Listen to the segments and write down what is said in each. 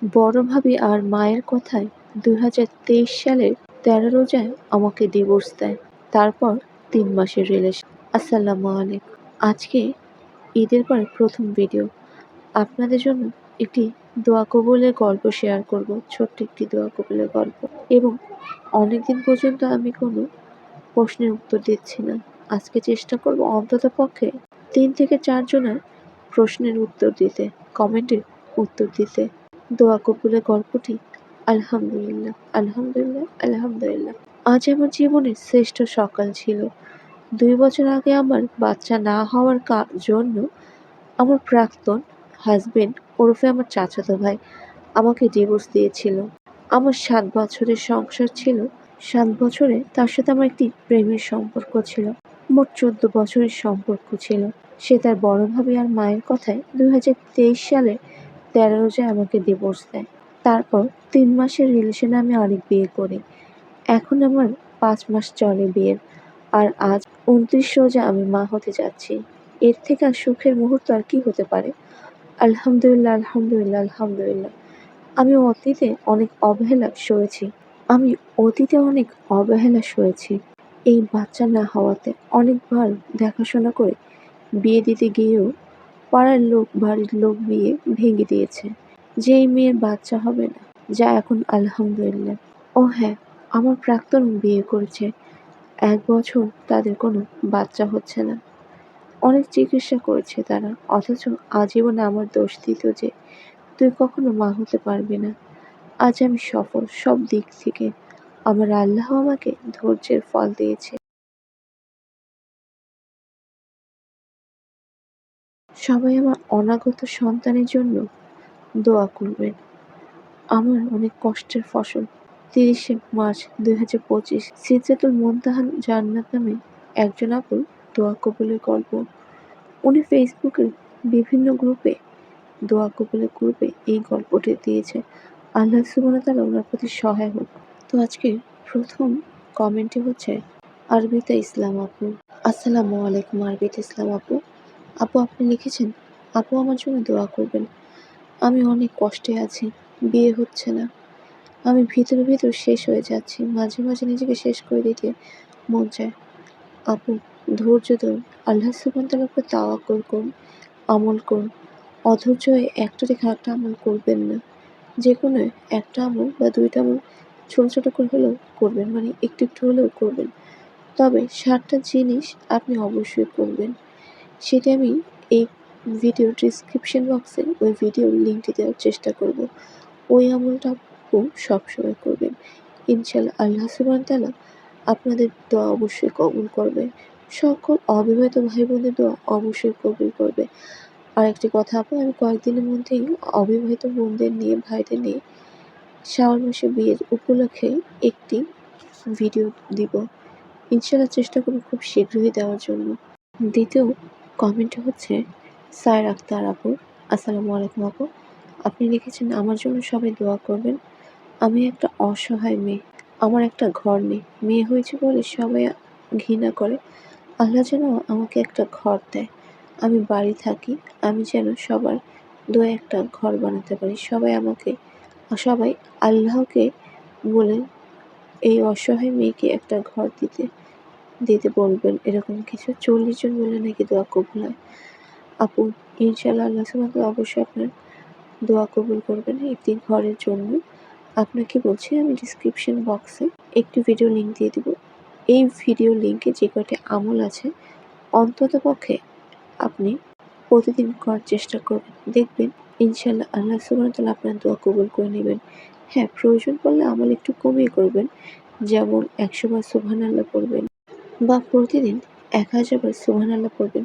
বড় ভাবি আর মায়ের কথায় ২০২৩ সালের ১৩ রোজায় আমাকে ডিভোর্স দেয়। তারপর ৩ মাসের রিলেশন। আসসালামু আলাইকুম। আজকে ঈদের পরে প্রথম ভিডিও। আপনাদের জন্য একটি দোয়া কবুলের গল্প শেয়ার করব। ছোট্ট একটি দোয়া কবুলের গল্প। এবং অনেকদিন পর্যন্ত আমি কোনো প্রশ্নের উত্তর দিচ্ছি না। আজকে চেষ্টা করব অন্ততপক্ষে ৩ থেকে ৪ জনের প্রশ্নের উত্তর দিতে, কমেন্টের উত্তর দিতে। দোয়া কবুলের গল্পটি আলহামদুলিল্লাহ, আলহামদুলিল্লাহ, আলহামদুলিল্লাহ। আজ আমার জীবনের শ্রেষ্ঠ সকাল ছিল। ২ বছর আগে আমার বাচ্চা না হওয়ার জন্য আমার প্রাক্তন হাজবেন্ড ওরফে আমার চাচাতো ভাই আমাকে ডিভোর্স দিয়েছিল। আমার ৭ বছরের সংসার ছিল। ৭ বছরে তার সাথে আমার একটি প্রেমের সম্পর্ক ছিল। মোট ১৪ বছরের সম্পর্ক ছিল। সে তার বড় ভাবি আর মায়ের কথায় ২০২৩ সালের ১৩ রোজায় আমাকে ডিভোর্স দেয়। তারপর ৩ মাসের রিলেশনে আমি আরেক বিয়ে করি। এখন আমার ৫ মাস চলে বিয়ের। আর আজ ২৯ রোজা আমি মা হতে যাচ্ছি। এর থেকে আর সুখের মুহূর্ত আর কি হতে পারে? আলহামদুলিল্লাহ, আলহামদুলিল্লাহ, আলহামদুলিল্লাহ। আমি অতীতে অনেক অবহেলা সয়েছি। এই বাচ্চা না হওয়াতে অনেকবার দেখাশোনা করে বিয়ে দিতে গিয়েও পাড়ার লোক, বাড়ির লোক বিয়ে ভেঙে দিয়েছে। যে এই মেয়ের বাচ্চা হবে না, যা এখন আলহামদুলিল্লাহ। ও হ্যাঁ, আমার প্রাক্তন বিয়ে করেছে। ১ বছর তাদের কোনো বাচ্চা হচ্ছে না। অনেক চিকিৎসা করেছে তারা, অথচ আজীবন আমার দোষ দিত যে তুই কখনো মা হতে পারবি না। আজ আমি সফল সব দিক থেকে। আমার আল্লাহ আমাকে ধৈর্যের ফল দিয়েছে। সবাই আমার অনাগত সন্তানের জন্য দোয়া করবেন। আমার অনেক কষ্টের ফসল। ৩০শে মার্চ ২০২৫ সিদরাতুল মুনতাহা জান্নাত নামে একজন আপুর দোয়া কবুলের গল্প। উনি ফেসবুকের বিভিন্ন দোয়া কবুলের গ্রুপে এই গল্পটি দিয়েছে। আল্লাহ সুবহানাহু ওয়া তাআলা ওনার প্রতি সহায় হোক। তো আজকের প্রথম কমেন্টটি হচ্ছে আরবিতা ইসলাম আপু। আসসালামু আলাইকুম আরবিতা ইসলাম আপু। আপু আপনি লিখেছেন, আপু আমার জন্য দোয়া করবেন। আমি অনেক কষ্টে আছি, বিয়ে হচ্ছে না। আমি ভিতর শেষ হয়ে যাচ্ছি। মাঝে মাঝে নিজেকে শেষ করে দিতে মন চায়। আপু ধৈর্য ধরুন, আল্লাহ সুবহানাহু ওয়া তাআলার উপর তাওয়াক্কুল করুন, আমল করুন। অধৈর্য হয়ে একটা রেখে আরেকটা আমল করবেন না। যেকোনো একটা আমল বা ২টা আমল ছোট করে হলেও করবেন, মানে একটু হলেও করবেন। তবে ৭টা জিনিস আপনি অবশ্যই করবেন। সেটা আমি এই ভিডিওর ডেসক্রিপশন বক্সে ওই ভিডিওর লিঙ্কটি দেওয়ার চেষ্টা করব। ওই আমলটা আপু সবসময় করবেন। ইনশাআল্লাহ আল্লাহ সুবহানাহু ওয়া তাআলা আপনাদের দোয়া অবশ্যই কবুল করবে। সকল অবিবাহিত ভাই বোনদের দোয়া অবশ্যই কবুল করবে। আরেকটি কথা আপু, আমি কয়েকদিনের মধ্যেই অবিবাহিত বোনদের নিয়ে, ভাইদের নিয়ে শাওয়াল মাসে বিয়ের উপলক্ষে একটি ভিডিও দিব। ইনশাআল্লাহ চেষ্টা করব খুব শীঘ্রই দেওয়ার জন্য। দ্বিতীয় কমেন্ট হচ্ছে সায়ের আক্তার আপুর। আসসালামু আলাইকুম আপু। আপনি লিখেছেন, আমার জন্য সবাই দোয়া করবেন। আমি একটা অসহায় মেয়ে। আমার একটা ঘর নেই। মেয়ে হয়েছে বলে সবাই ঘৃণা করে। আল্লাহ যেন আমাকে একটা ঘর দেয়। আমি বাড়ি থাকি। আমি যেন সবার দোয়ায় একটা ঘর বানাতে পারি। সবাই আল্লাহকে বলে এই অসহায় মেয়েকে একটা ঘর দিতে বলবেন। এরকম কিছু ৪০ জন বলে নাকি দোয়া কবুল হয়। আপু ইনশাআল্লাহ আল্লাহ সুবহানাহু ওয়া তাআলা অবশ্যই আপনার দোয়া কবুল করবেন একটি ঘরের জন্য। আপনাকে বলছি, আমি ডেসক্রিপশন বক্সে একটি ভিডিও লিঙ্ক দিয়ে দিব। এই ভিডিও লিঙ্কে যে কয়টি আমল আছে অন্ততপক্ষে আপনি প্রতিদিন করার চেষ্টা করবেন। দেখবেন ইনশাআল্লাহ আল্লাহ সুবহানাহু ওয়া তাআলা আপনার দোয়া কবুল করে নেবেন। হ্যাঁ, প্রয়োজন পড়লে আমল একটু কমিয়ে করবেন। যেমন ১০০ বার সুবহানাল্লাহ পড়বেন বা প্রতিদিন ১০০০ বার সুবহানাল্লাহ পড়বেন।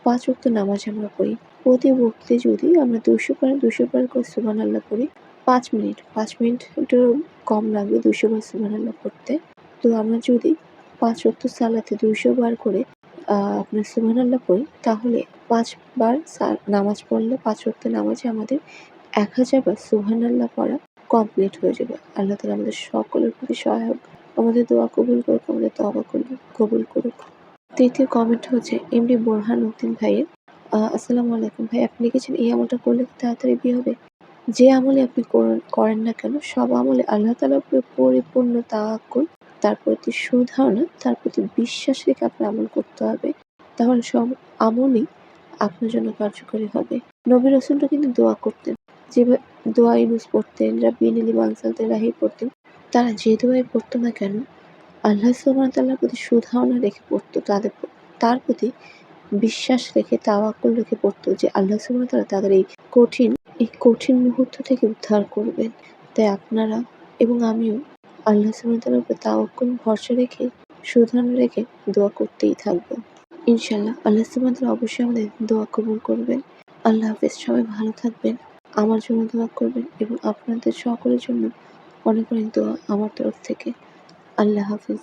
৫ ওয়াক্ত নামাজ আমরা পড়ি। প্রতি ওয়াক্তে যদি আমরা ২০০ বার করে সুবহানাল্লাহ পড়ি, ৫ মিনিটেরও কম লাগবে ২০০ বার সুবহানাল্লাহ পড়তে। তো আমরা যদি ৫ ওয়াক্ত সালাতে ২০০ বার করে আপনার সুবহানাল্লাহ পড়ি, তাহলে ৫ বার নামাজ পড়লে ৫ ওয়াক্ত নামাজে আমাদের ১০০০ বার সুবহানাল্লাহ পড়া কমপ্লিট হয়ে যাবে। আল্লাহ তাআলা আমাদের সকলের প্রতি সহায় হোক। আমাদের দোয়া কবুল করুক, আমাদের তওবা কবুল করুক। তৃতীয় কমেন্ট হচ্ছে এমডি বোরহান উদ্দিন ভাইয়ের। আসসালামু আলাইকুম ভাই, আপনি লিখেছেন, এই আমলটা করলে কি তাড়াতাড়ি বিয়ে হবে? যে আমলে আপনি করেন না কেন সব আমলে আল্লাহ তাআলার উপরে পরিপূর্ণ তাওয়াক্কুল, তার প্রতি সুধারণা, তার প্রতি বিশ্বাস রেখে আপনার আমল করতে হবে। তাহলে সব আমলই আপনার জন্য কার্যকরী হবে। নবী রাসূলরা কিন্তু দোয়া করতেন। দোয়া ইউনুস পড়তেন, রাব্বি ইন্নী আনজালতু ইলাহি পড়তেন। তারা যে দোয়াই পড়তো না কেন আল্লাহ সুবহানাহু ওয়া তাআলার প্রতি সুধারণা রেখে পড়তো, তার প্রতি বিশ্বাস রেখে তাওয়াক্কুল রেখে পড়তো যে আল্লাহ সুবহানাহু ওয়া তাআলা তাদের এই কঠিন মুহূর্ত থেকে উদ্ধার করবেন। তাই আপনারা এবং আমিও আল্লাহ সুবহানাহু ওয়া তাআলার উপর তাওয়াক্কুল ভরসা রেখে সুধারণা রেখে দোয়া করতেই থাকবো। ইনশাআল্লাহ আল্লাহ সুবহানাহু ওয়া তাআলা অবশ্যই আমাদের দোয়া কবুল করবেন। আল্লাহ হাফেজ। সবাই ভালো থাকবেন। আমার জন্য দোয়া করবেন এবং আপনাদের সকলের জন্য অনেক অনেক দোয়া আমার তরফ থেকে। আল্লাহ হাফেজ।